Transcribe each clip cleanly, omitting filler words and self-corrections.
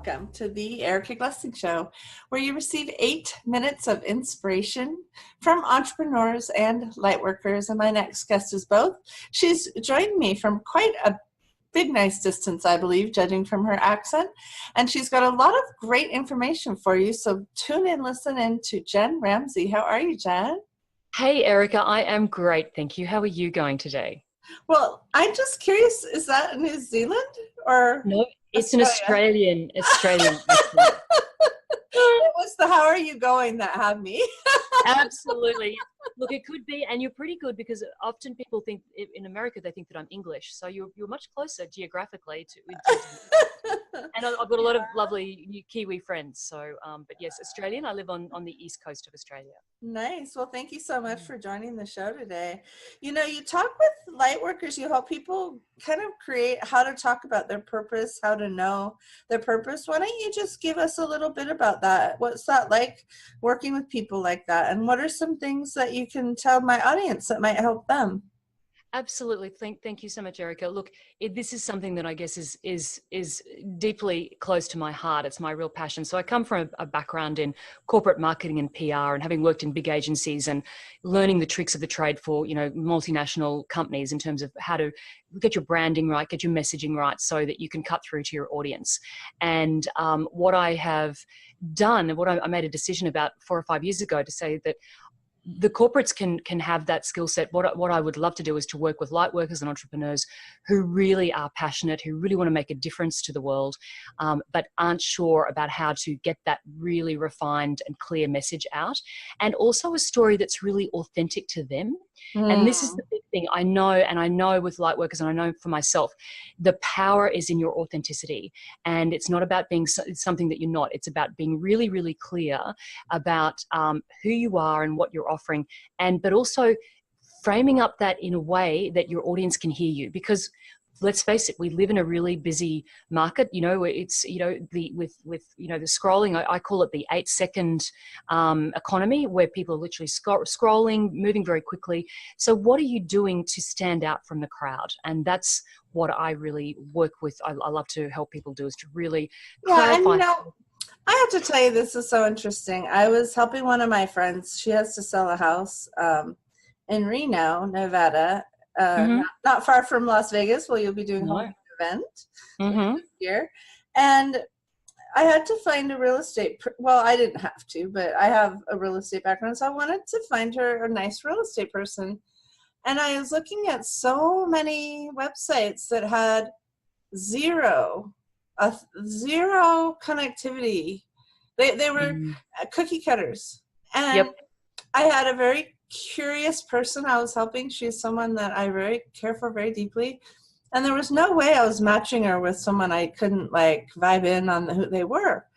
welcome to the Erica Glessing Show, where you receive 8 minutes of inspiration from entrepreneurs and lightworkers. And my next guest is both. She's joined me from quite a big, nice distance, I believe, judging from her accent. And she's got a lot of great information for you. So tune in, listen in to Jen Ramsey. How are you, Jen? Hey, Erica. I am great. Thank you. How are you going today? Well, I'm just curious, is that New Zealand or No, it's Australia? an Australian accent. It was the how are you going that had me. Absolutely. Look, it could be, and you're pretty good because often people think in America they think that I'm English, so you're much closer geographically to and I've got a lot of lovely Kiwi friends. So, but yes, Australian. I live on the east coast of Australia. Nice. Well, thank you so much for joining the show today. You know, you talk with light workers, you help people kind of create how to talk about their purpose, how to know their purpose. Why don't you just give us a little bit about that? What's that like working with people like that? And what are some things that you can tell my audience that might help them? Absolutely. Thank you so much, Erica. Look, this is something that I guess is deeply close to my heart. It's my real passion. So I come from a background in corporate marketing and PR, and having worked in big agencies and learning the tricks of the trade for, multinational companies in terms of how to get your branding right, get your messaging right so that you can cut through to your audience. And what I have done, and what I made a decision about 4 or 5 years ago to say that the corporates can have that skill set. What I would love to do is to work with light workers and entrepreneurs who really are passionate, who really want to make a difference to the world, but aren't sure about how to get that really refined and clear message out. And also a story that's really authentic to them. And this is the big thing I know with light workers, and I know for myself, the power is in your authenticity. And it's not about being something that you're not. It's about being really, really clear about who you are and what you're offering, but also framing up that in a way that your audience can hear you. Because let's face it, we live in a really busy market. It's the scrolling. I call it the 8-second economy, where people are literally scrolling, moving very quickly. So what are you doing to stand out from the crowd? And that's what I really work with. I love to help people do, is to really clarify. And I have to tell you, this is so interesting. I was helping one of my friends. She has to sell a house in Reno, Nevada, not far from Las Vegas, where you'll be doing a whole event this year. And I had to find a real estate. Well, I didn't have to, but I have a real estate background, so I wanted to find her a nice real estate person. And I was looking at so many websites that had zero connectivity. They were cookie cutters. And I had a very curious person I was helping. She's someone that I very care for very deeply. And there was no way I was matching her with someone I couldn't vibe in on who they were.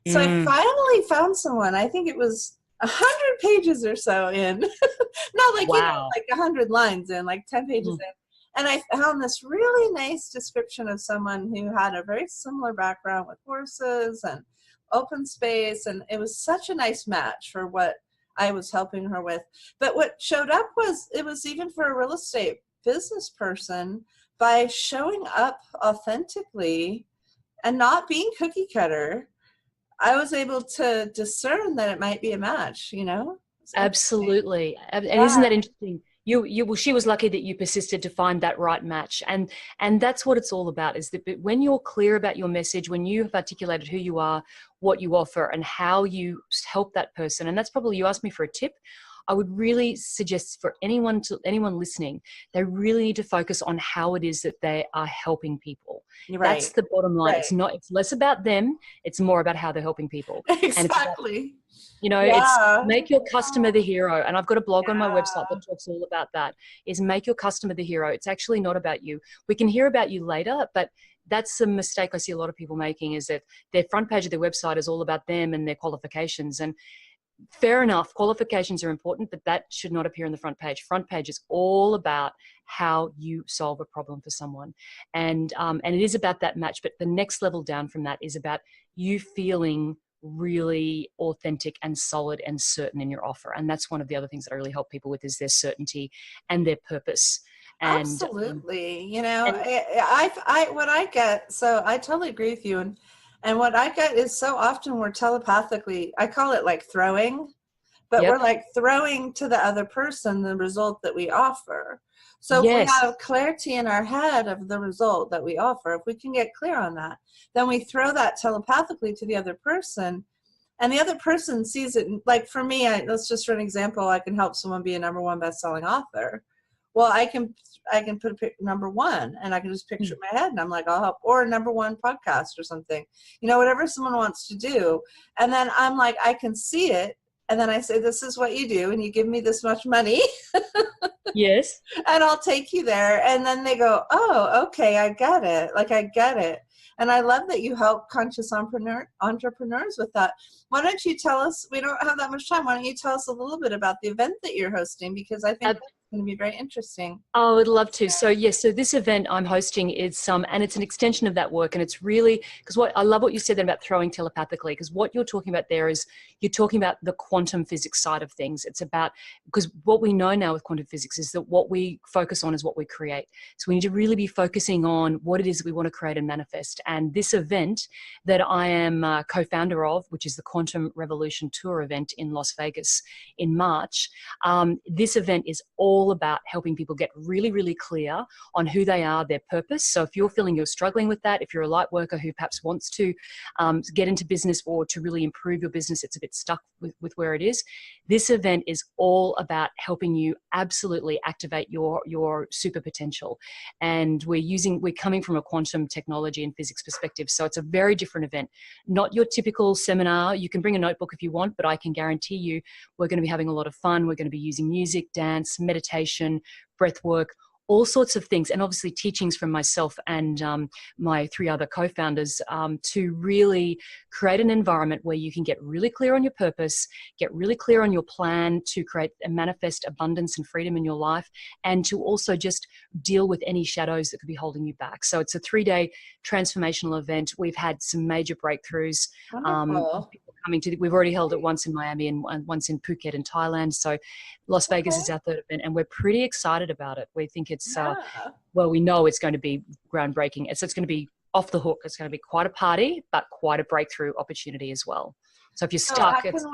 So I finally found someone. I think it was 100 pages or so in. Not 100 lines in, 10 pages in. And I found this really nice description of someone who had a very similar background with horses and open space. And it was such a nice match for what I was helping her with. But what showed up was, it was even for a real estate business person, by showing up authentically and not being cookie cutter, I was able to discern that it might be a match, Absolutely. And isn't that interesting? She was lucky that you persisted to find that right match. And that's what it's all about, is that when you're clear about your message, when you have articulated who you are, what you offer, and how you help that person. And that's probably, you asked me for a tip. I would really suggest for anyone listening, they really need to focus on how it is that they are helping people. Right. That's the bottom line. Right. It's less about them. It's more about how they're helping people. Exactly. And it's make your customer the hero. And I've got a blog on my website that talks all about that, is make your customer the hero. It's actually not about you. We can hear about you later, but that's a mistake I see a lot of people making, is that their front page of their website is all about them and their qualifications. And fair enough, qualifications are important, but that should not appear on the front page. Front page is all about how you solve a problem for someone. And it is about that match, but the next level down from that is about you feeling really authentic and solid and certain in your offer. And that's one of the other things that I really help people with, is their certainty and their purpose. And, absolutely. What I get, so I totally agree with you. And what I get is so often we're telepathically, I call it like throwing, but we're like throwing to the other person the result that we offer. So if we have clarity in our head of the result that we offer, if we can get clear on that, then we throw that telepathically to the other person, and the other person sees it. Like for me, let's just for an example, I can help someone be a #1 best-selling author. Well, I can put a #1, and I can just picture it in my head, and I'm like, I'll help, or a #1 podcast or something, whatever someone wants to do. And then I'm like, I can see it. And then I say, this is what you do, and you give me this much money. Yes. And I'll take you there. And then they go, oh, okay, I get it. Like, I get it. And I love that you help conscious entrepreneurs with that. Why don't you tell us, we don't have that much time, why don't you tell us a little bit about the event that you're hosting? Because I think that's going to be very interesting. I would love to. So yes, so this event I'm hosting is and it's an extension of that work, and it's really, because I love what you said then about throwing telepathically, because what you're talking about there is you're talking about the quantum physics side of things. It's about, because what we know now with quantum physics is that what we focus on is what we create. So we need to really be focusing on what it is that we want to create and manifest. And this event that I am co-founder of, which is the Quantum Revolution Tour event in Las Vegas in March, this event is all about helping people get really, really clear on who they are, their purpose. So if you're feeling you're struggling with that, if you're a light worker who perhaps wants to get into business or to really improve your business, it's a bit stuck with where it is, this event is all about helping you absolutely activate your super potential. And we're coming from a quantum technology and physics perspective. So it's a very different event, not your typical seminar. You can bring a notebook if you want, but I can guarantee you we're going to be having a lot of fun. We're going to be using music, dance, meditation, breath work, all sorts of things, and obviously teachings from myself and my 3 other co-founders to really create an environment where you can get really clear on your purpose, get really clear on your plan to create and manifest abundance and freedom in your life, and to also just deal with any shadows that could be holding you back. So it's a 3-day transformational event. We've had some major breakthroughs. We've already held it once in Miami and once in Phuket in Thailand. So Las Vegas is our 3rd event, and we're pretty excited about it. We think it's, we know it's going to be groundbreaking. It's going to be off the hook. It's going to be quite a party, but quite a breakthrough opportunity as well. So if you're stuck, how can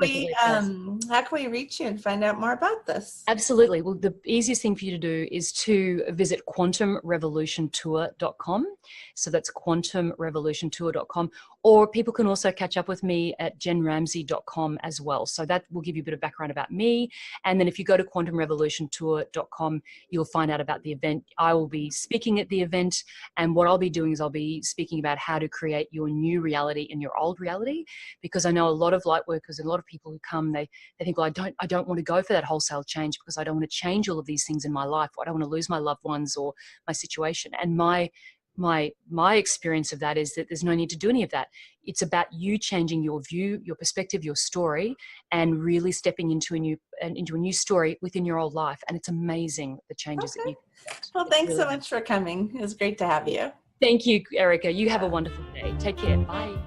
we reach you and find out more about this? Absolutely. Well, the easiest thing for you to do is to visit quantumrevolutiontour.com. So that's quantumrevolutiontour.com. Or people can also catch up with me at jenramsey.com as well. So that will give you a bit of background about me. And then if you go to quantumrevolutiontour.com, you'll find out about the event. I will be speaking at the event. And what I'll be doing is I'll be speaking about how to create your new reality in your old reality. Because I know a lot of light workers and a lot of people who come, they think, well, I don't want to go for that wholesale change because I don't want to change all of these things in my life. I don't want to lose my loved ones or my situation. And my experience of that is that there's no need to do any of that. It's about you changing your view, your perspective, your story, and really stepping into a new story within your old life. And it's amazing the changes that you can get. Well, thanks so much for coming. It was great to have you. Thank you, Erica. You have a wonderful day. Take care. Bye.